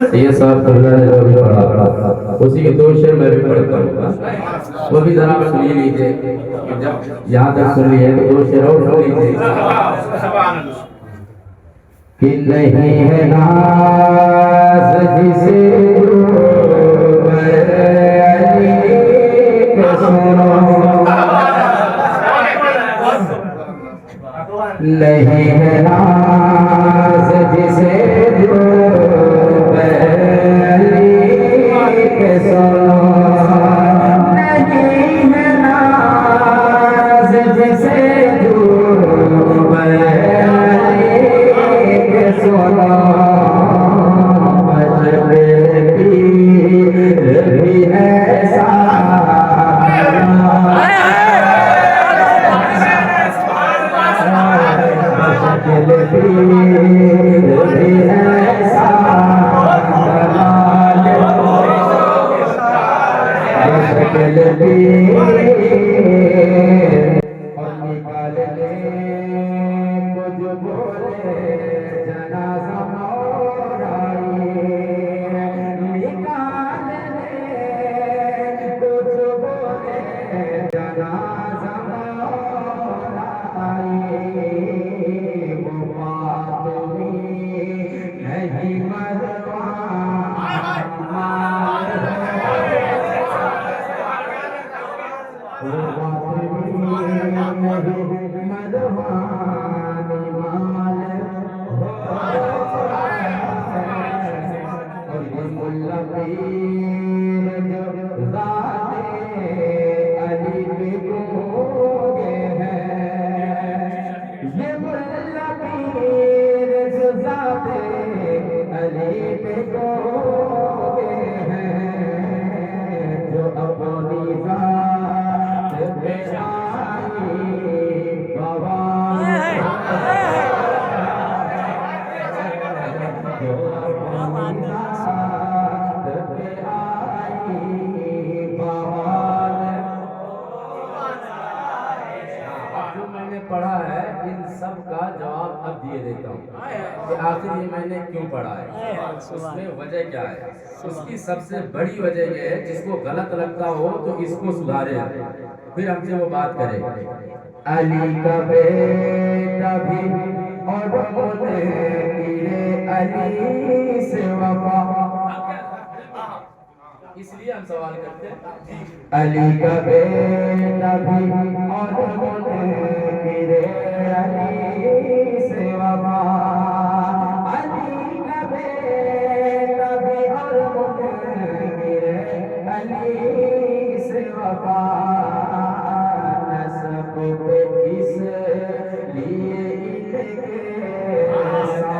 سید صاحب اللہ نے جو بھی پڑھا تھا اسی کے دو شعر میں بھی پڑھتا ہوں، وہ بھی ذرا آپ سنی لیجیے، جب یہاں تک سن لیے تو دو شعر اور سن لیجیے کہ نہیں ہے ناز جسے علی کے سنو، نہیں ہے ناز جسے پڑھا ہے ان سب کا جواب اب دیے دیتا ہوں کہ آخر یہ میں نے کیوں پڑھا ہے، اس میں وجہ کیا ہے۔ اس کی سب سے بڑی وجہ یہ ہے جس کو غلط لگتا ہو تو اس کو سدھارے، پھر ہم سے وہ بات کرے۔ علی کا بیٹا بھی اور منکر علی سے وفا، اس لیے ہم سوال کرتے ہیں علی کا بیٹا بھی اور منکر علی سے وفا، علی کا بیٹا بھی اور منکر علی سے وفا، نسب پہ اس لیے ان کے سوال۔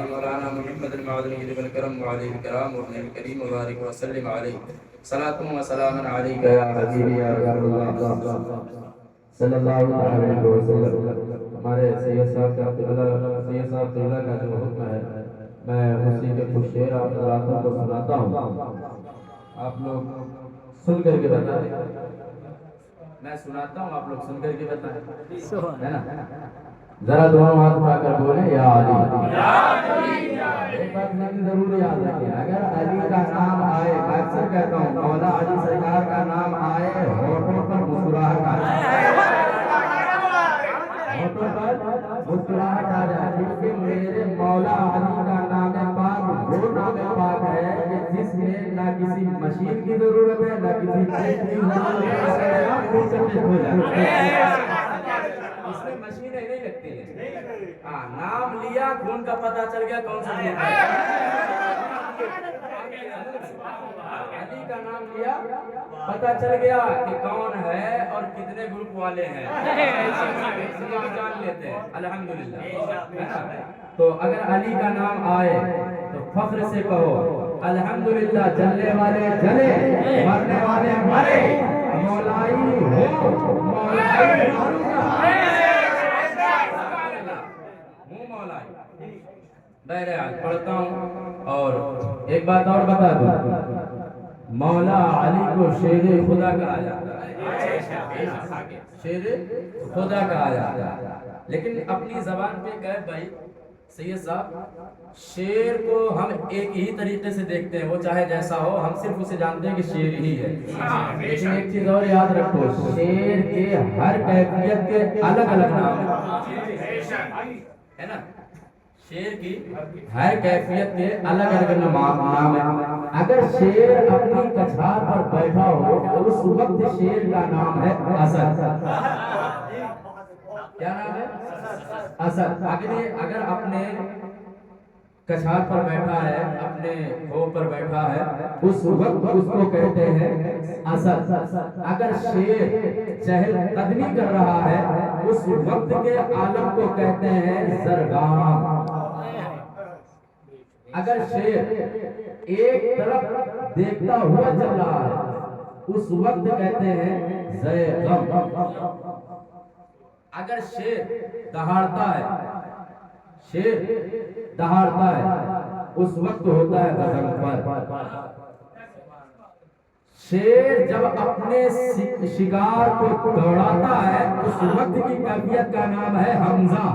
مولانا محمد المعدنی بن کرم وعلیہ الکرام ورن الکریم وبارک وسلم علیہ صلاۃ و سلام علیک یا حبیبی یا رسول اللہ صلی اللہ علیہ وسلم۔ ہمارے سید صاحب کا قبلہ کا جو حکم ہے میں اسی کے کچھ شعر آپ حضرات کو سناتا ہوں، آپ لوگ سن کر کے بتائیں، میں سناتا ہوں آپ لوگ سن کر کے بتائیں، ہے نا؟ ذرا دونوں ہاتھ اٹھا کر بولیں یا علی۔ ایک بات لیکن ضرور یاد رکھیں، اگر علی کا نام آئے، میں اکثر کہتا ہوں مولا علی سرکار کا نام آئے ہونٹوں پر مسکراہٹ آ جائے، ہونٹوں پر مسکراہٹ آ جائے، کیونکہ میرے مولا علی کا نام پاک وہ نام پاک ہے کہ جس میں نہ کسی مشین کی ضرورت ہے نہ کسی پیٹ کی ضرورت ہے، اس میں مشینیں نہیں لگتی ہیں، نام لیا خون کا پتہ چل گیا کون سا خون ہے۔ کا نام لیا پتہ چل گیا کہ کون ہے اور کتنے گروپ والے ہیں، جان لیتے ہیں الحمدللہ۔ تو اگر علی کا نام آئے تو فخر سے کہو الحمدللہ، جلنے والے جلے، مرنے والے مرے، مولائی ہو مولائی مولائی۔ بہرحال پڑھتا ہوں اور ایک بات اور بتا دوں، مولا علی کو شیر خدا کہا جاتا ہے، شیر خدا کہا جاتا ہے، لیکن اپنی زبان پہ کہہ بھائی سید صاحب، شیر کو ہم ایک ہی طریقے سے دیکھتے ہیں، وہ چاہے جیسا ہو، ہم صرف اسے جانتے ہیں کہ شیر ہی ہے۔ لیکن ایک چیز اور یاد رکھو، شیر کے ہر کیفیت کے الگ الگ نام ہے نا، شیر کی ہر کیفیت کے الگ الگ نام ہے۔ اگر شیر اپنی کچھار پر بیٹھا ہو تو اس وقت شیر کا نام ہے اسد۔ کیا نام ہے؟ اسد۔ اگر اپنے کچھار پر بیٹھا ہے، اپنے ہو پر بیٹھا ہے، اس وقت اس کو کہتے ہیں اسد۔ اگر شیر چہل قدمی کر رہا ہے اس وقت کے عالم کو کہتے ہیں زرگام۔ اگر شیر ایک طرف دیکھتا ہوا چل رہا ہے اس وقت کہتے ہیں زیغم۔ اگر شیر دہاڑتا ہے اس وقت ہوتا ہے غضنفر۔ شیر جب اپنے شکار کو دوڑاتا ہے اس وقت کی کیفیت کا نام ہے حمزہ۔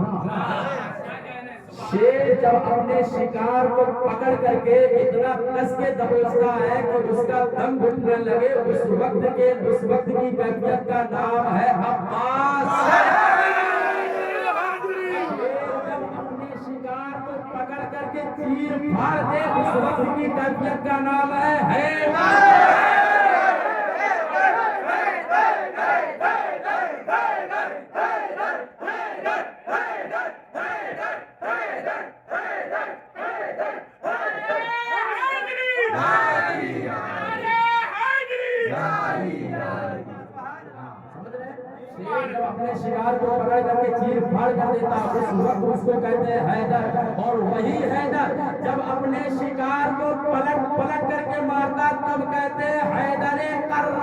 شیر جب اپنے شکار کو پکڑ کر کے اتنا کس کے دبوچتا ہے کہ اس کا دم گھٹنے لگے اس وقت کی کیفیت کا نام ہے عباس۔ پکڑ کر کے تیر پھاڑ دے اس وقت کی کیفیت کا نام ہے حیدر۔ جب اپنے شکار کو پکڑ کر کے چیر پھاڑ کر دیتا اس وقت اس کو کہتے ہیں حیدر۔ اور وہی حیدر جب اپنے شکار کو پلٹ کر کے مارتا تب کہتے ہیں حیدر کرار۔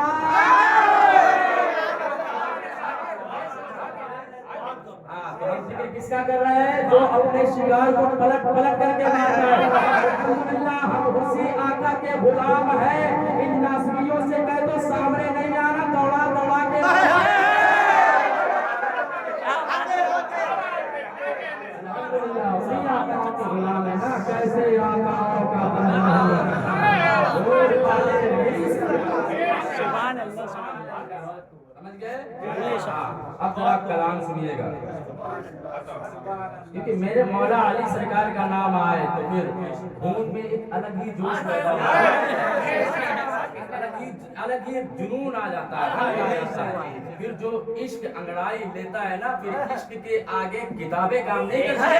کس کا کر رہا ہے؟ جو اپنے شکار کو پلٹ کر کے مارتا ہے۔ الحمدللہ ہم اسی آقا کے غلام ہیں۔ ان ناسبیوں سے کہہ دو سامنے نہیں آنا، دوڑا کے غلام ہے نا، کیسے آقاؤں کا بندہ سمجھ گئے؟ اب ذرا کلام سنیے گا، کیونکہ میرے مولا علی سرکار کا نام آئے تو پھر خون میں ایک الگ ہی جوش پیدا ہوتا ہے، الگ ہی جنون آ جاتا ہے۔ پھر جو عشق انگڑائی لیتا ہے نا، پھر عشق کے آگے کتابیں کام نہیں کرتی،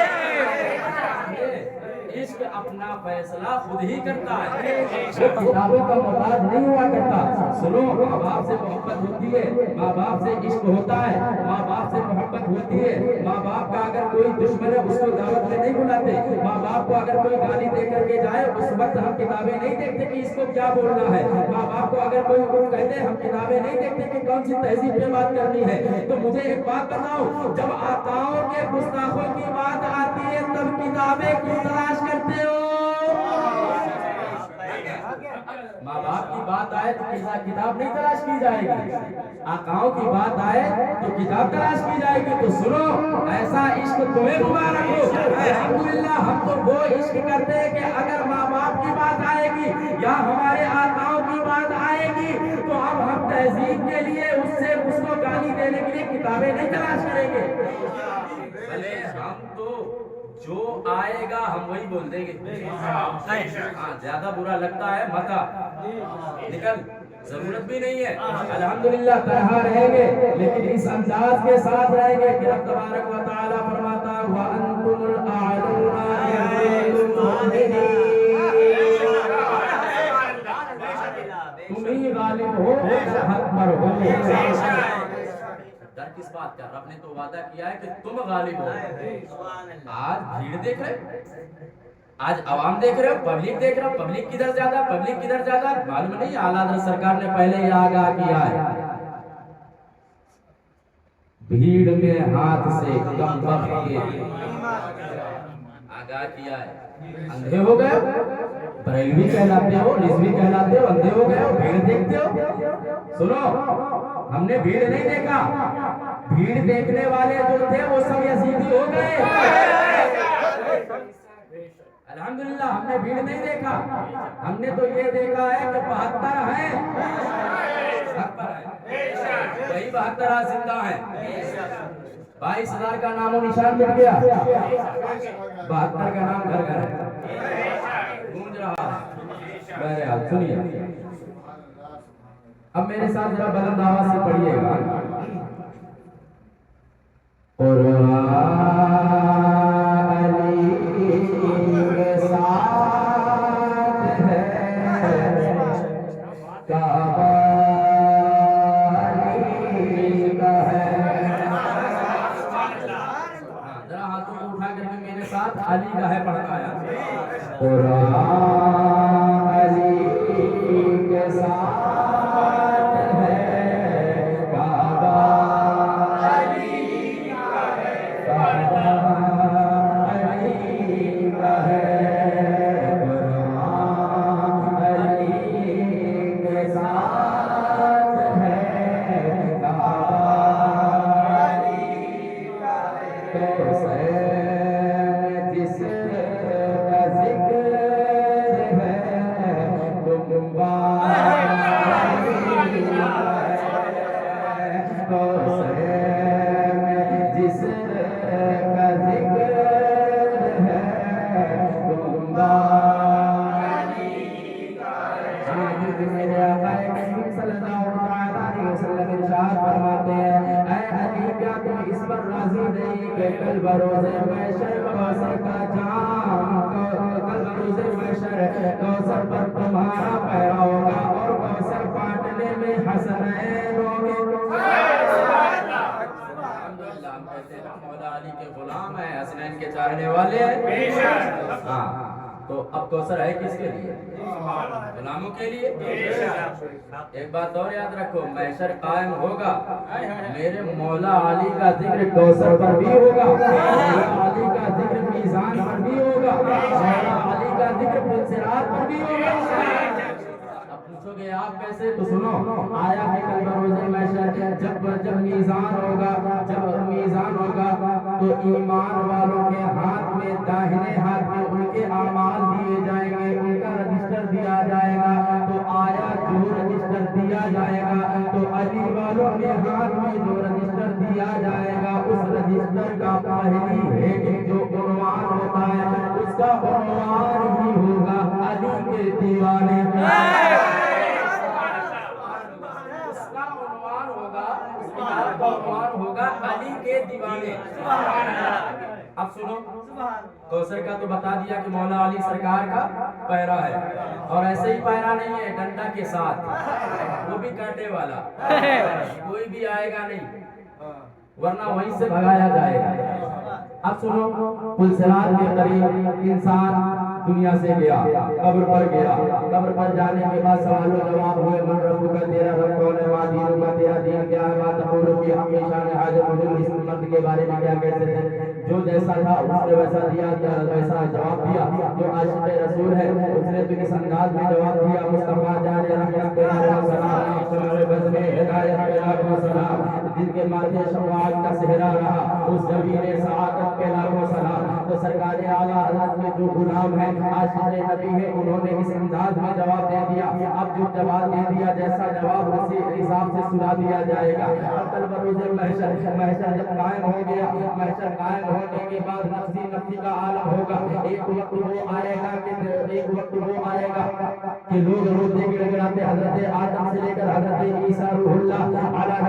عشق اپنا فیصلہ خود ہی کرتا ہے، وہ کتابوں کا محتاج نہیں ہوا کرتا۔ سنو، ماں باپ سے محبت ہوتی ہے، ماں باپ سے عشق ہوتا ہے، ماں باپ سے محبت ہوتی ہے۔ ماں باپ کا اگر کوئی دشمن ہے اس کو دعوت میں نہیں بلاتے، ماں باپ کو اگر کوئی گالی دے کر کے جائے اس وقت ہم کتابیں نہیں دیکھتے کہ اس کو کیا بولنا ہے۔ ماں باپ کو اگر کوئی کہتے ہم کتابیں نہیں دیکھتے کہ کون سی تہذیب پہ بات کرنی ہے۔ تو مجھے ایک بات بتاؤ، جب آقاؤں کے گستاخوں کی بات آتی ہے تب کتابیں کیوں تلاش کرتے ہو؟ ماں باپ کی بات آئے تو کتاب نہیں تلاش کی جائے گی، آقاؤں کی بات آئے تو کتاب تلاش کی جائے گی۔ تو سنو، ایسا عشق تمہیں مبارک ہو۔ الحمدللہ ہم تو وہ عشق کرتے ہیں کہ اگر ماں باپ کی بات آئے گی یا ہمارے آقاؤں کی بات آئے گی تو اب ہم تہذیب کے لیے اس کو گالی دینے کے لیے کتابیں نہیں تلاش کریں گے، بھلے ہم تو جو آئے گا ہم وہی بول دیں گے۔ زیادہ برا لگتا ہے متا نکل، ضرورت بھی نہیں ہے۔ الحمدللہ تنہا رہیں گے لیکن اس انداز کے ساتھ رہیں گے کہ رب تبارک و تعالی فرماتا ہے وَأَنْتُمُ الْأَعْلَوْنَ إِن كُنتُم مُؤْمِنِينَ۔ تم ہی غالب ہو حق پر ہو۔ ڈر کس بات کا؟ رب نے تو وعدہ کیا ہے کہ تم غالب ہو۔ آج بھیڑ دیکھ رہے، آج عوام دیکھ رہے ہو، پبلک دیکھ رہے ہو، پبلک کدھر زیادہ، پبلک کدھر زیادہ معلوم نہیں۔ اعلیٰ حضرت سرکار نے پہلے یہ آگاہ کیا ہے، بھیڑ میں ہاتھ سے کم وقت کے، آگاہ کیا ہے۔ اندھے ہو گئے ہو، بریلوی کہلاتے ہو، رضوی کہلاتے ہو، اندھے ہو گئے ہو، بھیڑ دیکھتے ہو۔ سنو، ہم نے بھیڑ نہیں دیکھا، بھیڑ دیکھنے والے جو تھے وہ سب یزیدی ہو گئے۔ الحمدللہ ہم نے بھیڑ نہیں دیکھا، ہم نے تو یہ دیکھا ہے کہ 72 ہیں، حق پر ہیں، وہی 72 زندہ ہیں۔ 22,000 کا نام و نشان مٹ گیا، 72 کا نام گھر گھر ہے، گونج رہا ہے۔ بہرحال سنیے، اب میرے ساتھ ذرا بلند آواز سے پڑھیے گا۔ علی کا ہے پڑھنا ہے، قرآن علی کے ساتھ ہے، کعبہ علی کا ہے، کعبہ علی کا ہے، قرآن علی کے ساتھ ہے، کعبہ علی کا ہے۔ کل بروزے محشر کوثر کا جام، کل بروزے محشر کوثر پر تمہارا پیرا ہوگا، اور کوثر بانٹنے میں حسنین ہوں گے۔ الحمدللہ ہم کہتے ہیں مولا علی کے غلام ہیں، حسنین کے چاہنے والے ہیں۔ ہاں تو اب کوثر ہے کس کے لیے؟ غلاموں کے لیے۔ ایک بات اور یاد رکھو، محشر قائم ہوگا، میرے مولا علی کا ذکر کوثر پر بھی ہوگا، مولا علی کا ذکر میزان پر بھی ہوگا، مولا علی کا ذکر پلسرات پر بھی ہوگا۔ اب پوچھو گے آپ کیسے؟ تو سنو، آیا کہ کل بروز محشر جب میزان ہوگا، جب میزان ہوگا تو ایمان والوں کے ہاتھ میں، داہنے ہاتھ میں ان کے اعمال دیے جائیں گے، ان کا رجسٹر دیا جائے گا۔ تو آیا جو رجسٹر دیا جائے گا تو علی والوں کے ہاتھ میں جو رجسٹر دیا جائے گا، اس رجسٹر کا پہلی ہیڈنگ جو عنوان ہوتا ہے، اس کا عنوان ہی ہوگا علی کے دیوانے۔ ہوگا علی کے دیوانے۔ اب سنو، کوثر کا تو بتا دیا کہ مولا علی سرکار کا پیرا ہے، اور ایسے ہی پیرا نہیں ہے، ڈنڈا کے ساتھ، وہ بھی کانٹے والا، کوئی بھی آئے گا نہیں ورنہ وہیں سے بھگایا جائے گا۔ اب سنو، پلسرات کے قریب انسان دنیا سے گیا، قبر پر گیا، قبر پر جانے کے بعد سوال و جواب ہوئے، من ربک کا، تیرا رب کون ہے، ما دینک کا، تیرا دین کیا ہے، ما تقول فی حق شان حاجت مجھے اس مرد کے بارے میں کیا کہتے تھے؟ جو جیسا تھا اس نے ویسا دیا، ویسا جواب دیا۔ جو عاشق رسول ہے اس نے تو اس انداز میں جواب دیا، مصطفیٰ جان رحمت کے لاکھوں سلام، شمع بز میں ہدایت کے لاکھوں سلام، جن کے ماتھے شفاعت کا صحرا رہا، اس زمین سعادت کے لاکھوں سلام۔ تو سرکار اعلیٰ حضرت میں جو غلام ہے، عاشق نبی ہے، انہوں نے اس انداز میں جواب دے دیا۔ اب جو جواب دے دیا، جیسا جواب اسی حساب سے سنا دیا جائے گا۔ اور کل بروز محشر جب قائم ہو گیا، محشر قائم ہونے کے بعد نفسی کا عالم ہوگا۔ ایک وقت وہ آئے گا کہ لوگ روتے گڑگڑاتے حضرت آدم سے لے کر حضرت عیسیٰ روح اللہ علیہ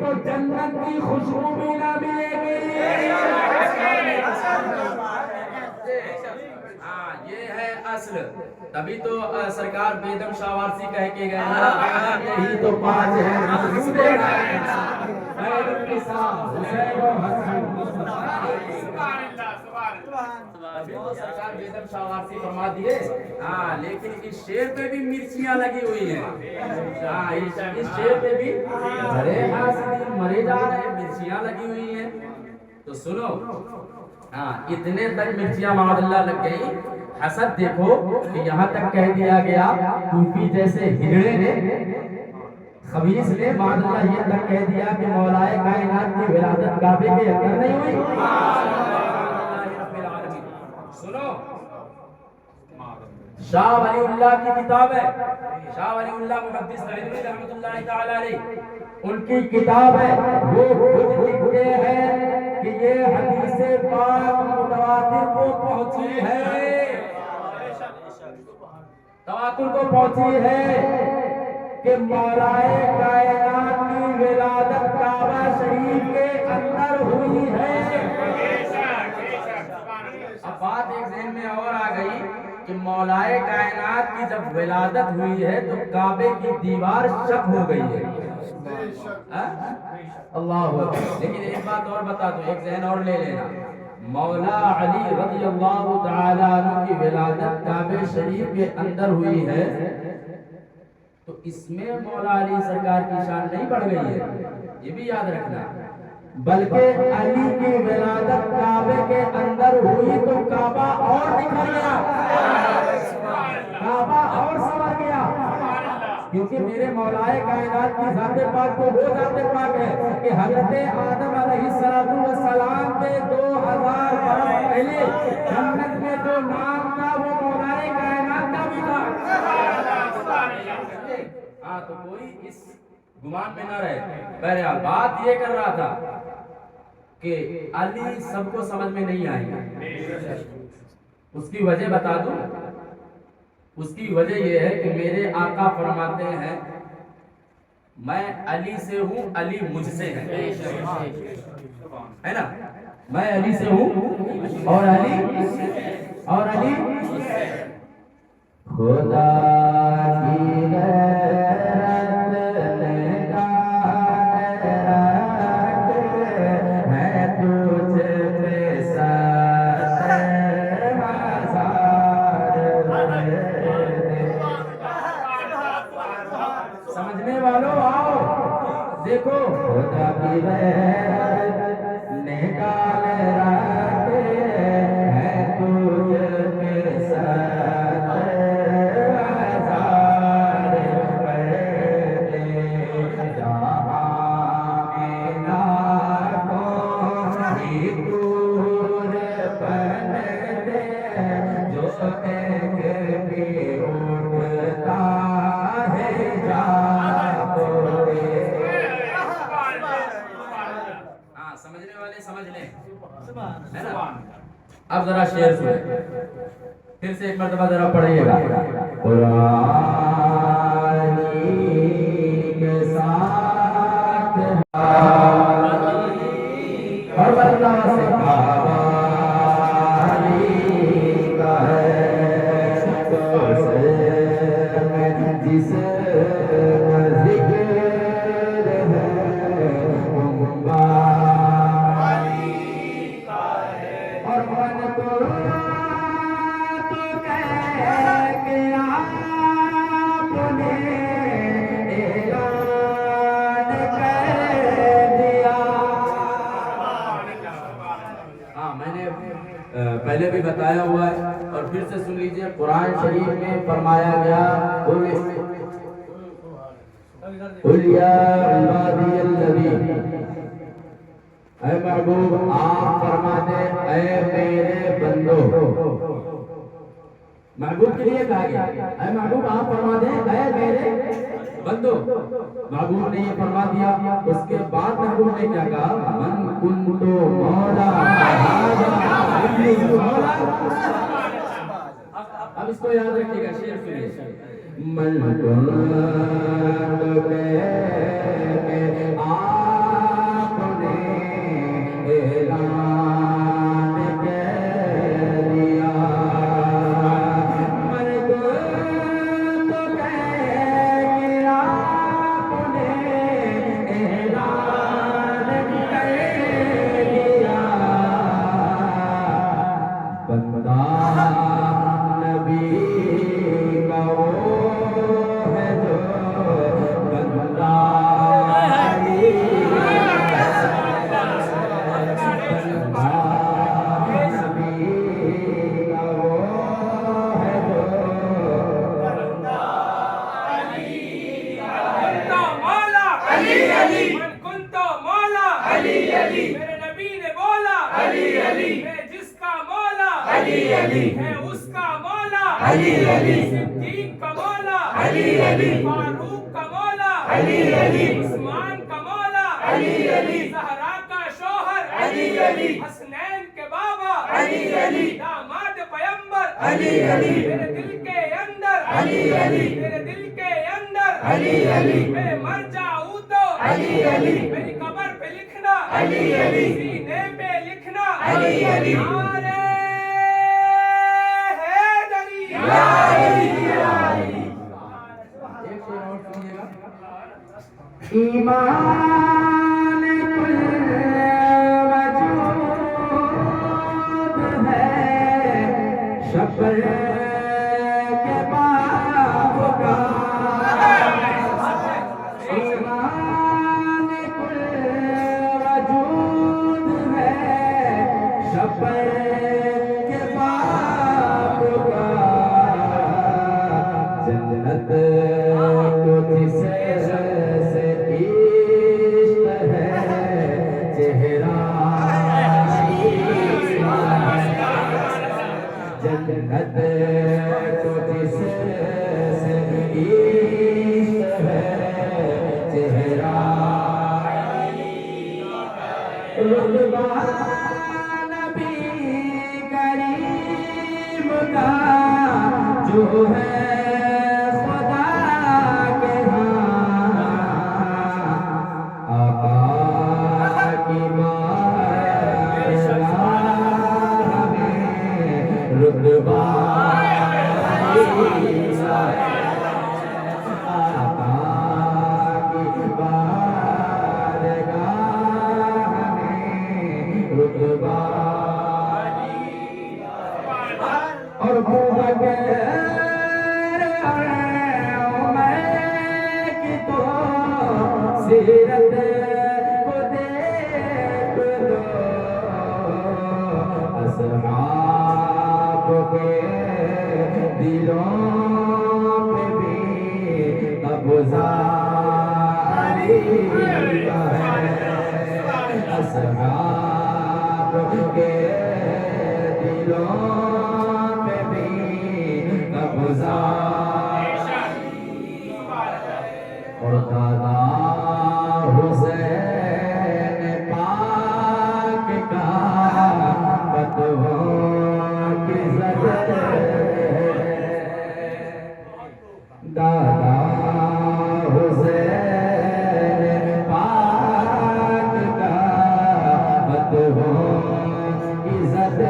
تو جنت کی خوشبو بھی نہ ملے گی۔ ہاں یہ ہے اصل، تبھی تو سرکار بیدم شاہ وارسی کہہ کے گئے یہی تو پانچ ہے سرکار بیدم شاہ وارسی فرما دیے۔ ہاں لیکن اس شیر پہ بھی مرچیاں لگی ہوئی ہیں، ہاں اس شیر پہ بھی مرے جا رہے ہیں، مرچیاں لگی ہوئی ہیں۔ تو سنو، ہاں اتنے تک مرچیاں معاذ اللہ لگ گئی، حسد دیکھو کہ یہاں تک کہہ دیا گیا کوفی جیسے ہجڑے نے، خبیث نے معاذ اللہ یہ تک کہہ دیا کہ مولائے کائنات کی ولادت کعبے کے اندر نہیں ہوئی۔ سنو، شاہ ولی اللہ کی کتاب ہے، شاہ ولی اللہ محدث رحمۃ اللہ تعالی علیہ، ان کی کتاب ہے، وہ خود لکھتے ہیں کہ یہ حدیث پاک متواتر کو پہنچی ہے، تواتر کو پہنچی ہے کہ مولائے کائنات کی ولادت کعبہ شریف کے اندر ہوئی ہے۔ اب بات ایک ذہن میں اور آ گئی کہ مولائے کائنات کی جب ولادت ہوئی ہے تو کعبے کی دیوار شق ہو گئی ہے۔ اللہ اکبر۔ لیکن ایک بات اور بتا دو، ایک ذہن اور لے لینا، مولا علی رضی اللہ تعالی عنہ کی ولادت کعبہ شریف کے اندر ہوئی ہے تو اس میں مولا علی سرکار کی شان نہیں بڑھ گئی ہے، یہ بھی یاد رکھنا، بلکہ علی کی ولادت کعبے کے اندر ہوئی تو کعبہ اور نکھر گیا، کعبہ اور سنور گیا، کیونکہ میرے مولائے کائنات کی ذات پاک تو وہ ذات پاک ہے کہ حضرت آدم علیہ السلام کے 2000 برس پہلے جنت میں جو نام تھا وہ مولائے کائنات کا بھی تھا۔ ہاں تو کوئی اس گمان میں نہ رہے۔ بہرحال بات یہ کر رہا تھا کہ علی سب کو سمجھ میں نہیں آئے گا، اس کی وجہ بتا دوں، اس کی وجہ یہ ہے کہ میرے آقا فرماتے ہیں میں علی سے ہوں، علی مجھ سے ہے نا، میں علی سے ہوں اور علی خدا کی دیکھو خدا کی غیرت نکال رکھے ہے تجھ کے ساتھ ہزار پردے، جہاں میں لاکھوں ہی دور پردے، جو ایک بھی اٹھتا ہے جا سمجھ لیں۔ اب ذرا شعر سنیں، پھر سے ایک مرتبہ ذرا پڑھیے گا۔ قرآن کے ساتھ اور بندہ سے جس پہلے بھی بتایا ہوا ہے اور پھر سے سن لیجئے، قرآن شریف میں فرمایا گیا قُلْ يَا عِبَادِيَ الَّذِينَ، اے محبوب آپ فرما دے اے میرے بندو، محبوب کے لیے کہا گیا اے محبوب آپ فرما دے اے میرے بندو، محبوب نے یہ فرما دیا، اس کے بعد محبوب نے کیا کہا، من کنتو مولا، اب اس کو یاد رکھیے گا، شعر سنیے، من کنتو علی علی من کنتو مولا علی علی میرے نبی نے بولا علی علی میں جس کا مولا علی علی ہے اس کا مولا علی علی صدیق کا مولا علی علی فاروق کا مولا علی علی عثمان کا مولا علی علی زہرا کا شوہر علی علی حسنین کے بابا علی علی داماد پیمبر علی علی میرے دل کے اندر علی علی میرے دل کے اندر علی علی میں مر جاؤں تو علی علی میری قبر پہ لکھنا علی علی سینے پہ لکھنا علی علی نعرہ حیدری یا علی یا علی. ایک شعر اور سنیے گا. ایمان کل وجود ہے شکر کے باپ کا. ایمان کل وجود ہے شکر کے باپ کا. جنت کو جس سے عشق ہے چہرہ جنت کو جس سے عشق ہے چہرہ رتبہ نبی کریم کا جو ہے اور سیرت کو دیکھ لو اصحاب کے دلوں پہ بھی قبضہ علی کا ہے. اصحاب کے دلوں پہ بھی قبضہ اور دادا حسین پاک کا فتووں کی زد دادا حسین پاک کا فتووں کی زد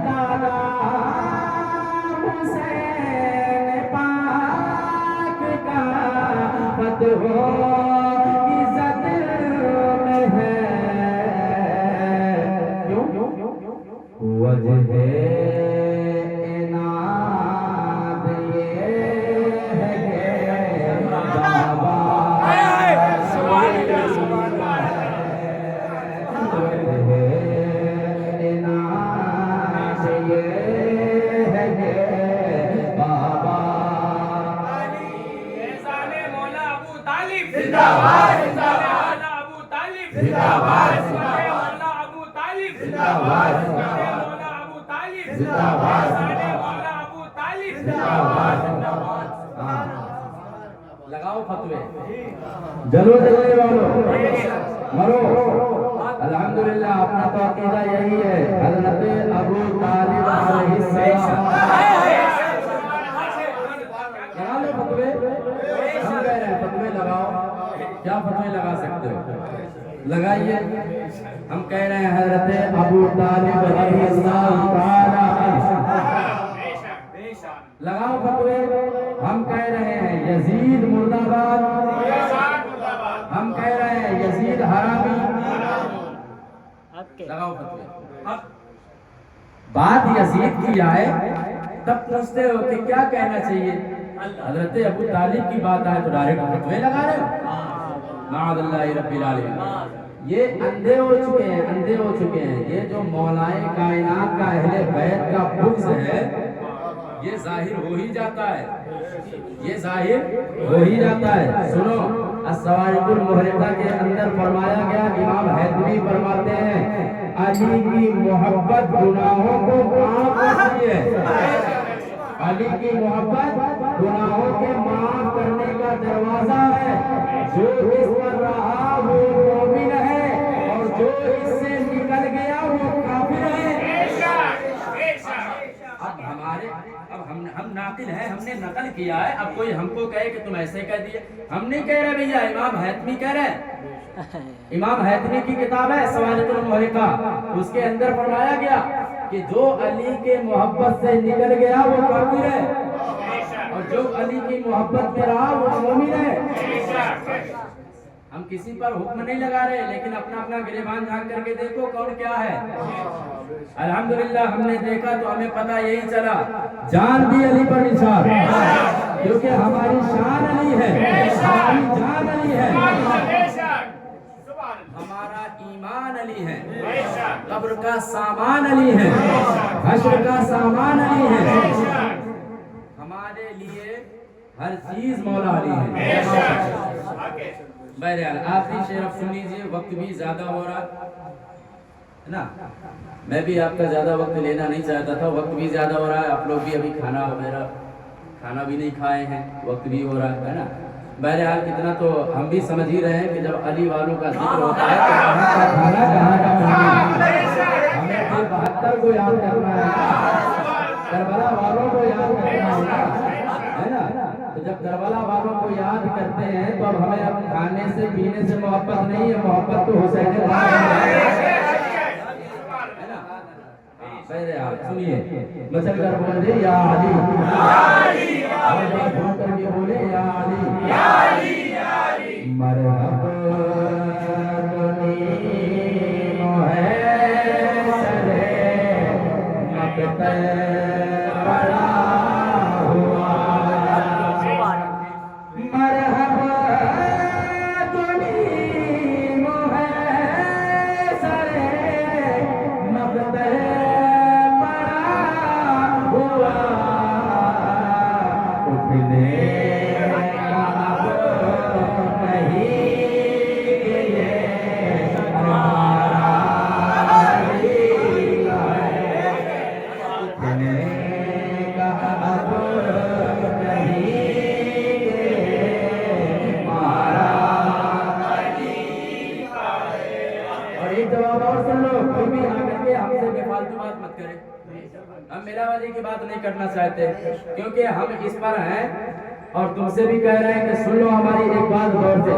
دادا حسین پاک کا فتووں کی زد میں ہے. وجہ عناد یہ ہے کہ بابا لگاؤ فتوے جلو جلنے والوں مرو. الحمدللہ اپنا تو عقیدہ یہی ہے حضرت ابو طالب علیہ السلام. لگا لو فتوے. ہم کہہ رہے ہیں فتوے لگاؤ. کیا فتوے لگا سکتے ہو لگائیے. ہم کہہ رہے ہیں حضرت ابو طالب علیہ السلام لگاؤ فتوے. ہم کہہ رہے ہیں یزید مرد آباد. ہم کہہ رہے ہیں یزید حرامی. لگاؤ فتوے. بات یزید کی آئے تب پوچھتے ہو کہ کیا کہنا چاہیے. حضرت ابو طالب کی بات آئے تو ڈائریکٹ فتوے لگا رہے ہو. معاذ اللہ رب العالمین. یہ اندھے ہو چکے ہیں اندھے ہو چکے ہیں. یہ جو مولائے کائنات کا اہل بیت کا بغض ہے یہ ظاہر ہو ہی جاتا ہے، یہ ظاہر ہو ہی جاتا ہے۔ سنو الصواعق المحرقہ کے اندر فرمایا گیا، امام حیدری فرماتے ہیں علی کی محبت گناہوں کو معاف کرتی ہے، علی کی محبت گناہوں کے معاف کرنے کا دروازہ ہے۔ جو اس پر رہا وہ مومن ہے، اور جو اس سے نکل گیا وہ کافر ہے۔ اب ہم ناقل ہیں، ہم نے نقل کیا ہے، اب کوئی ہم کو کہے کہ تم ایسے کہہ دیے، ہم نہیں کہہ رہے بھیا، امام حیثمی کہہ رہے ہیں۔ امام حیثمی کی کتاب ہے الصواعق المحرقہ، اس کے اندر فرمایا گیا کہ جو علی کے محبت سے نکل گیا وہ کافر ہے، اور جو علی کی محبت میں رہا وہ مومن ہے۔ ہم کسی پر حکم نہیں لگا رہے، لیکن اپنا اپنا گریبان جھانک کر کے دیکھو کون کیا ہے۔ الحمدللہ ہم نے دیکھا تو ہمیں پتہ یہی چلا، جان بھی علی پر نثار، کیونکہ ہماری شان علی ہے، ہماری جان علی ہے، ہمارا ایمان علی ہے، قبر کا سامان علی ہے، حشر کا سامان علی ہے، ہمارے لیے ہر چیز مولا علی ہے۔ بہرحال آخری شعر اب سن لیجیے، وقت بھی زیادہ ہو رہا ہے نا، میں بھی آپ کا زیادہ وقت لینا نہیں چاہتا تھا، وقت بھی زیادہ ہو رہا ہے، آپ لوگ بھی ابھی کھانا بھی نہیں کھائے ہیں، وقت بھی ہو رہا ہے نا۔ بہرحال کتنا تو ہم بھی سمجھ ہی رہے ہیں کہ جب علی والوں کا ذکر ہوتا ہے تو کہاں کا کھانا، ہمیں 72 کو یاد کرنا ہے، کربلا والوں کو یاد کرنا ہے نا۔ تو جب کربلا والوں کو یاد کرتے ہیں تو اب ہمیں اب کھانے سے پینے سے محبت نہیں ہے، محبت تو حسین ہے نا۔ بہرحال سنیے، مچل کر بول دے یا علی، اور بھول کر کے بولے یا علی، مرحبا کرنا چاہتے، کیونکہ ہم اس پر ہیں اور تم سے بھی کہہ رہے ہیں کہ سن لو ہماری ایک بات غور سے،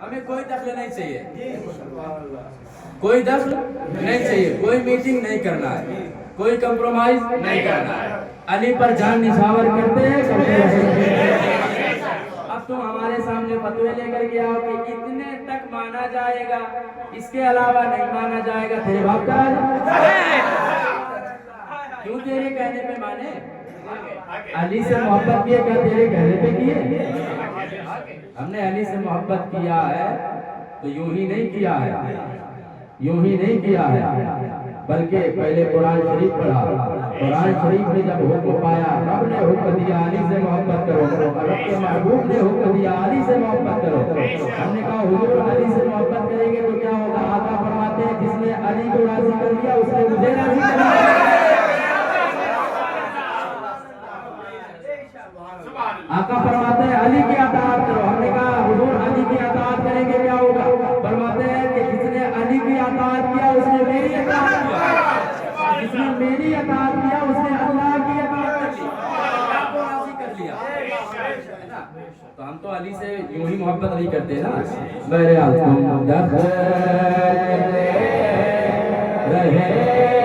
ہمیں کوئی دخل نہیں چاہیے، کوئی دخل نہیں چاہیے، کوئی میٹنگ نہیں کرنا ہے، کوئی کمپرومائز نہیں کرنا ہے، علی پر جان نچھاور کرتے ہیں۔ اب تم ہمارے سامنے فتوے لے کر کے آؤ کہ اتنے تک مانا جائے گا، اس کے علاوہ نہیں مانا جائے گا، تیرے باپ کا کیوں تیرے کہنے پہ مانے؟ علی سے محبت کیا کیا تیرے کہنے پہ کیے؟ ہم نے علی سے محبت کیا ہے تو یوں ہی نہیں کیا ہے، یوں ہی نہیں کیا ہے، بلکہ پہلے قرآن شریف پڑھا، قرآن شریف نے جب حکم پایا، رب نے حکم دیا علی سے محبت کرو، رب کے محبوب نے حکم دیا علی سے محبت کرو، ہم نے کہا حضور علی سے محبت کریں گے تو کیا ہوگا؟ آقا فرماتے ہیں جس نے علی کو راضی کر لیا اس نے مجھے راضی کر لیا۔ آقا فرماتے ہیں علی کی اطاعت کرو، ہم نے کہا حضور علی کی اطاعت کریں گے کیا ہوگا؟ فرماتے ہیں کہ جس نے علی کی اطاعت کیا اس نے میری اطاعت کیا، جس نے میری اطاعت کیا اس نے اللہ کی اطاعت کر لی، اللہ کو راضی کر لیا۔ تو ہم تو علی سے یوں ہی محبت نہیں کرتے نا۔ بہرحال تم رہے